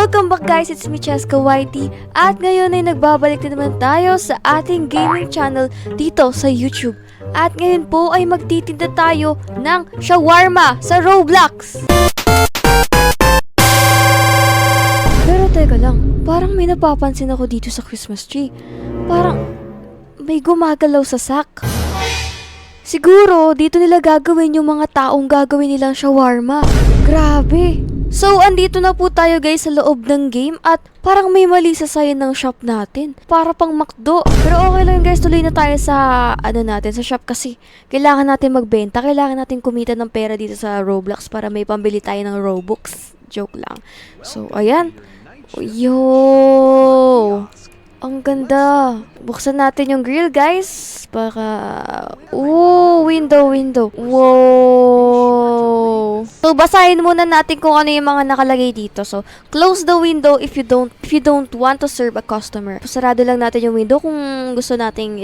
Welcome back guys, it's me Cheska YT at ngayon ay nagbabalik na naman tayo sa ating gaming channel dito sa YouTube. At ngayon po ay magtitinda tayo ng shawarma sa Roblox. Pero teka lang, parang may napapansin ako dito sa Christmas tree. Parang may gumagalaw sa sack. Siguro dito nila gagawin yung mga taong gagawin nilang shawarma. Grabe! So, andito na po tayo guys sa loob ng game at parang may mali sa sign ng shop natin. Para pang McDo. Pero okay lang guys, tuloy na tayo sa sa shop kasi kailangan natin magbenta. Kailangan natin kumita ng pera dito sa Roblox para may pambili tayo ng Robux. Joke lang. So, ayan. Yo! Ang ganda. Buksan natin yung grill guys. Window. Wow. So, basahin muna natin kung ano yung mga nakalagay dito. So, close the window if you don't want to serve a customer. Sarado lang natin yung window kung gusto nating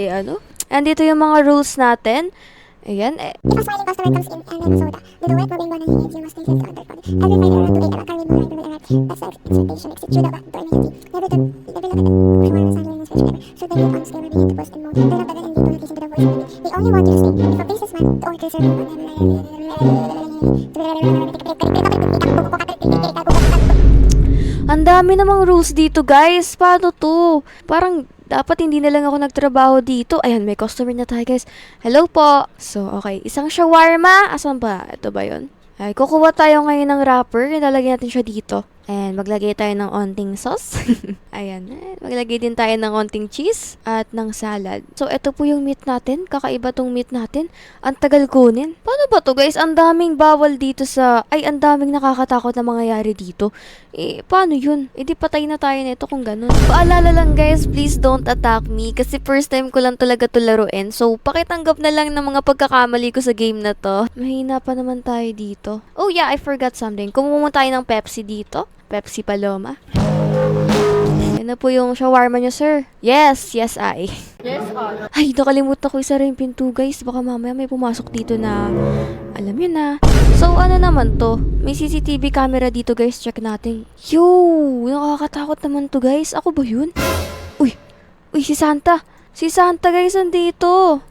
And dito yung mga rules natin. Ayan. If a smiling customer comes in and like soda, the door will ring when he leaves. You must take him to other party. Every Friday around 2 a.m. a carry will arrive. That's the expectation. Exit through the back door immediately. Never look at shawarma sandwich and search ever. So they will on scare begin to burst in mode. They're not better than people who listen to the voice of the They only want you to stay. If a businessman, the order serving Ang dami namang rules dito guys. Paano to? Parang dapat hindi na lang ako nagtrabaho dito. Ayan, may customer na tayo guys. Hello po. So, okay. Isang shawarma. Asan ba? Ito ba yun? Ay, kukuha tayo ngayon ng wrapper. Ilalagay natin siya dito. And maglagay tayo ng onting sauce. Ayan. Maglagay din tayo ng onting cheese at ng salad. So, ito po yung meat natin. Kakaiba tong meat natin. Ang tagal kunin. Paano ba to guys? Ang daming bawal dito ang daming nakakatakot na mangyayari dito. Paano yun? Di patay na tayo nito kung ganun. Paalala lang guys, please don't attack me. Kasi first time ko lang talaga to laruin. So, pakitanggap na lang ng mga pagkakamali ko sa game na to. Mahina pa naman tayo dito. Oh yeah, I forgot something. Kumuha tayo ng Pepsi dito. Pepsi Paloma. Yan na po yung shawarma nyo, sir. Yes, I. Yes, Ay, nakalimutan ko isa rin pinto, guys. Baka mamaya may pumasok dito na alam yun na. So, ano naman to? May CCTV camera dito, guys. Check natin. Yo! Nakakatakot naman to, guys. Ako ba yun? Uy, si Santa. Si Santa, guys, andito.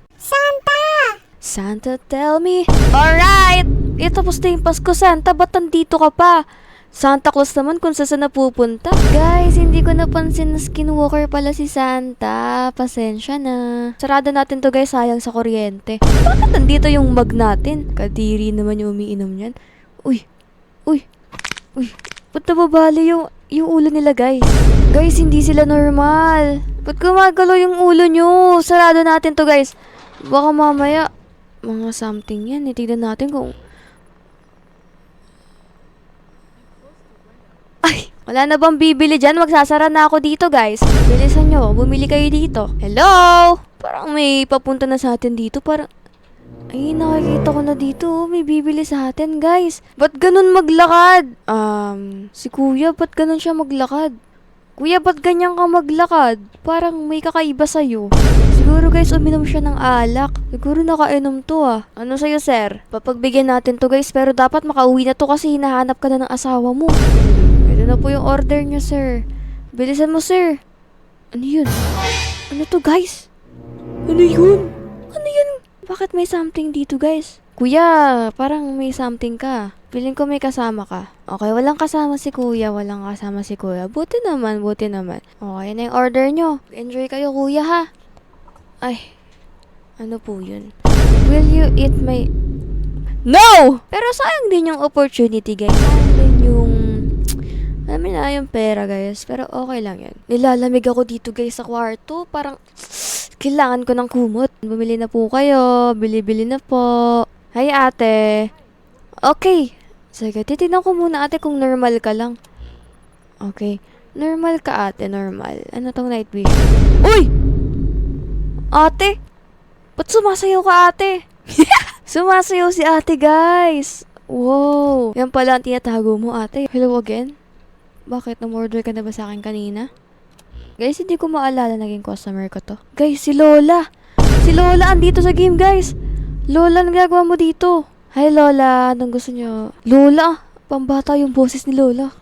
Santa, tell me. Alright! Tapos na yung Pasko, Santa. Ba't nandito ka pa? Santa Claus naman kung saan napupunta. Guys, hindi ko napansin na skinwalker pala si Santa. Pasensya na. Sarado natin to guys, sayang sa kuryente. Bakit nandito yung mug natin? Kadiri naman yung umiinom niyan. Uy. Ba't nababali yung ulo nila guys? Guys, hindi sila normal. Ba't gumagalaw yung ulo nyo? Sarado natin to guys. Baka mamaya, mga something yan. Itignan natin kung wala na bang bibili dyan? Magsasara na ako dito, guys. Bilisan nyo. Bumili kayo dito. Hello? Parang may papunta na sa atin dito. Ay, nakikita ko na dito. May bibili sa atin, guys. Ba't ganun maglakad? Si kuya, ba't ganun siya maglakad? Kuya, ba't ganyan ka maglakad? Parang may kakaiba sa'yo. Siguro, guys, uminom siya ng alak. Siguro nakainom to, ah. Ano sa'yo, sir? Papagbigyan natin to, guys. Pero dapat makauwi na to kasi hinahanap ka na ng asawa mo. Ito na po yung order niyo, sir. Bilisan mo, sir. Ano yun? Ano to, guys? Ano yun? Bakit may something dito, guys? Kuya, parang may something ka. Feeling ko may kasama ka. Okay, walang kasama si kuya. Buti naman. Okay, na yung order nyo. Enjoy kayo, kuya, ha? Ay, ano po yun? Will you eat my... No! Pero sayang din yung opportunity, guys. Sayang din yung... Alam na yung pera, guys. Pero okay lang yan. Nilalamig ako dito, guys, sa kwarto. Parang, kailangan ko ng kumot. Bumili na po kayo. Bili-bili na po. Hi, ate. Okay. Sige, titignan ko muna, ate, kung normal ka lang. Okay. Normal ka, ate. Normal. Ano tong night vision? Uy! Ate! Ba't sumasayaw ka, ate? Sumasayaw si ate, guys. Wow. Yan pala ang tinatago mo, ate. Hello again? Bakit? Namorder ka na ba sa akin kanina? Guys, hindi ko maalala naging customer ko to. Guys, si Lola! Si Lola andito sa game, guys! Lola, anong ginagawa mo dito? Hi, Lola. Anong gusto nyo? Lola! Pambata yung boses ni Lola.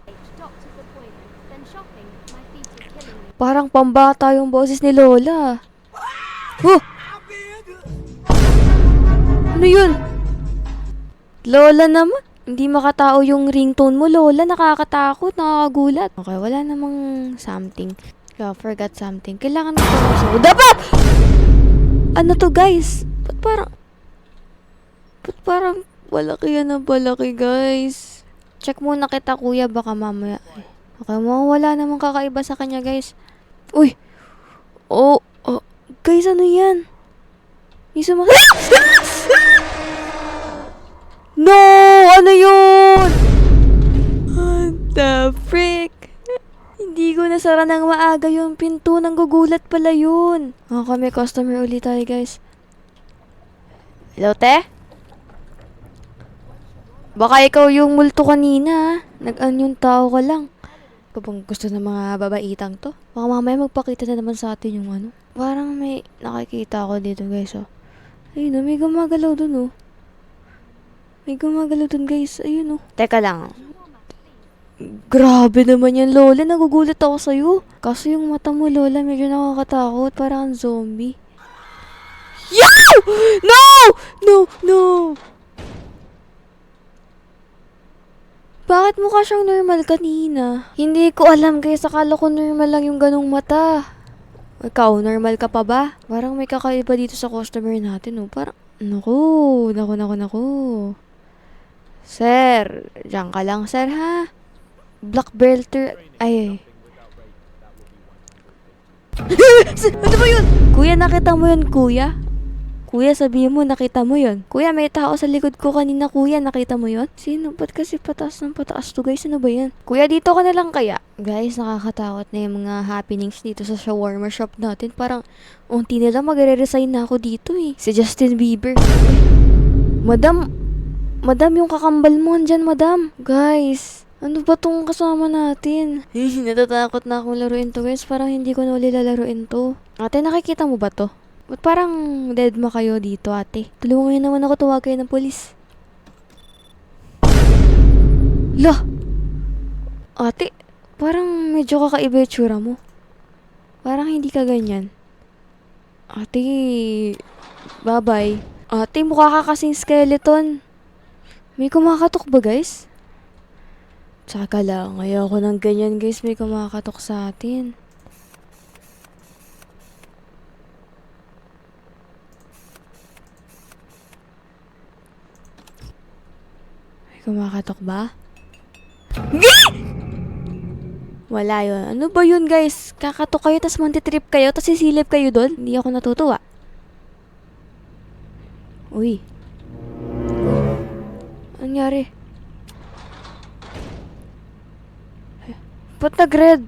Parang pambata yung boses ni Lola. Oh! Ano yun? Lola naman. Hindi makatao yung ringtone mo, Lola. Nakakatakot, nakakagulat. Okay, wala namang something. I forgot something. Kailangan ko pa soda pa! Ano to, guys? Ba't parang balaki yan ang balaki, guys? Check muna kita, kuya. Baka mamaya. Okay, wala namang kakaiba sa kanya, guys. Uy! Oh, guys, ano yan? May No! Ano yun? What the frick? Hindi ko nasara ng maaga yung pinto. Nanggugulat pala yun. Okay, may customer ulit tayo, guys. Hello, te? Baka ikaw yung multo kanina, nag-anyong tao ka lang. Ikaw bang gusto ng mga babaitang to? Baka mamaya magpakita na naman sa atin yung ano. Parang may nakikita ako dito, guys, oh. Ayun, may gumagalaw dun, oh. May gumagalaw dun, guys. Ayun, oh. Teka lang. Grabe naman yan, Lola. Nagugulat ako sa'yo. Kaso yung mata mo, Lola, medyo nakakatakot. Parang zombie. Yow! No! No! No! Bakit mukha siyang normal kanina? Hindi ko alam, guys. Akala ko normal lang yung ganong mata. Ikaw, normal ka pa ba? Parang may kakaiba dito sa customer natin, oh. Parang, naku. Sir, diyan ka lang, sir, ha? Black belter, ay. Ano ba yun? Kuya, nakita mo yun, kuya? Kuya, sabihin mo, nakita mo yun. Kuya, may tao sa likod ko kanina, kuya. Nakita mo yun? Sino? Ba't kasi pataas ng pataas to, guys? Ano ba yan? Kuya, dito ka na lang kaya? Guys, nakakatakot na yung mga happenings dito sa shawarma shop natin. Parang, unti nila magre-resign na ako dito, eh. Si Justin Bieber. Uy, Madam, yung kakambal mo, andyan, madam. Guys, ano ba tong kasama natin? Natatakot na akong laruin to, guys. Parang hindi ko na uli lalaruin to. Ate, nakikita mo ba to? Ba't parang dead ma kayo dito, ate? Tulungan niyo naman ako, tawag kayo ng polis. Lah! Ate, parang medyo kakaiba yung tsura mo. Parang hindi ka ganyan. Ate, bye-bye. Ate, mukha ka kasing skeleton. May kumakatok ba, guys? Tsaka lang, ayoko ng ganyan, guys. May kumakatok sa atin. Kumakatok ba? Wala yun. Ano ba yun, guys? Kakatok kayo, tas mantitrip kayo, tas sisilip kayo doon? Hindi ako natutuwa. Uy. Ano nangyari? Ba't nag-red?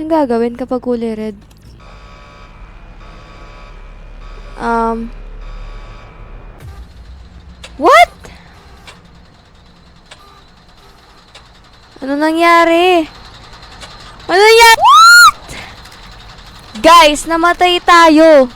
Anong gagawin kapag kulay red? What? Ano nangyari? Ano nangyari? What? Guys, namatay tayo.